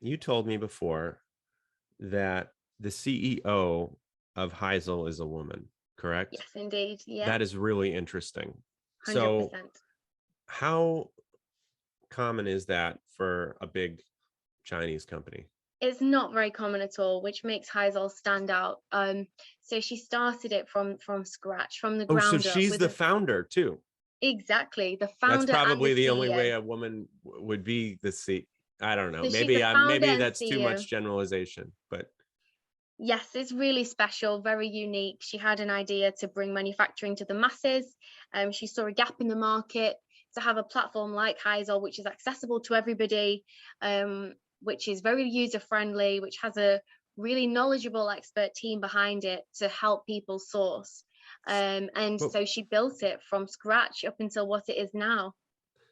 you told me before that the CEO of Haizol is a woman, correct? Yes, indeed. Yeah, That is really interesting. So, 100%. how common is that for a big Chinese company? It's not very common at all, which makes Haizol stand out. So she started it from scratch, from the Oh, so ground up she's with the a founder too. exactly the That's founder and the probably the only way CEO. a woman would be the C. I don't know. So she's the founder Maybe and that's too CEO. much generalization, but Yes, it's really special, very unique. She had an idea to bring manufacturing to the masses. She saw a gap in the market to have a platform like Heisel, which is accessible to everybody, which is very user friendly, which has a really knowledgeable expert team behind it to help people source. And but so she built it from scratch up until what it is now.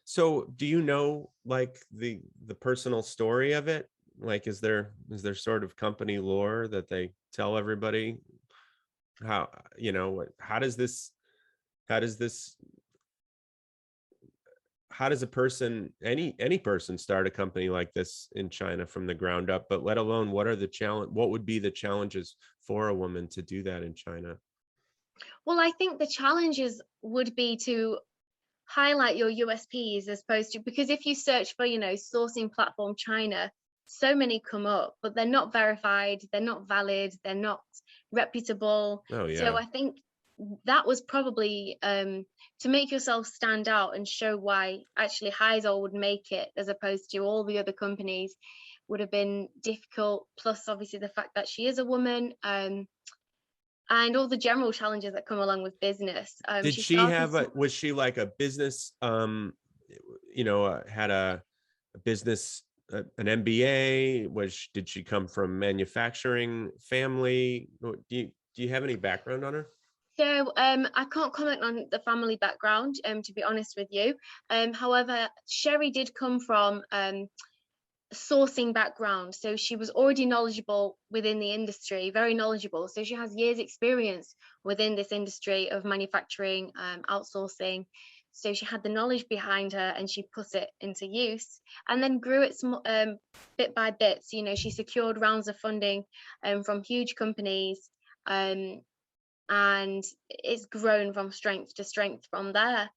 so do you know like the personal story of it? Like is there sort of company lore that they tell everybody how how does this how does a person any person start a company like this in China from the ground up, but let alone what would be the challenges for a woman to do that in China? Well, I think the challenges would be to highlight your USPs as opposed to because if you search for, sourcing platform China, so many come up, but they're not verified, they're not valid, they're not reputable. Oh So yeah. I think that was probably to make yourself stand out and show why actually Heizol would make it as opposed to all the other companies would have been difficult. Plus, obviously, the fact that she is a woman. And all the general challenges that come along with business. Did She she started have a was she like a business had a business an MBA? Did she come from manufacturing family? Do you have any background on her? So I can't comment on the family background, to be honest with you. However, Sherry did come from sourcing background, so she was already knowledgeable within the industry, very knowledgeable. So she has years experience within this industry of manufacturing, outsourcing. So she had the knowledge behind her, and she put it into use, and then grew it bit by bit. So, she secured rounds of funding from huge companies. And it's grown from strength to strength from there.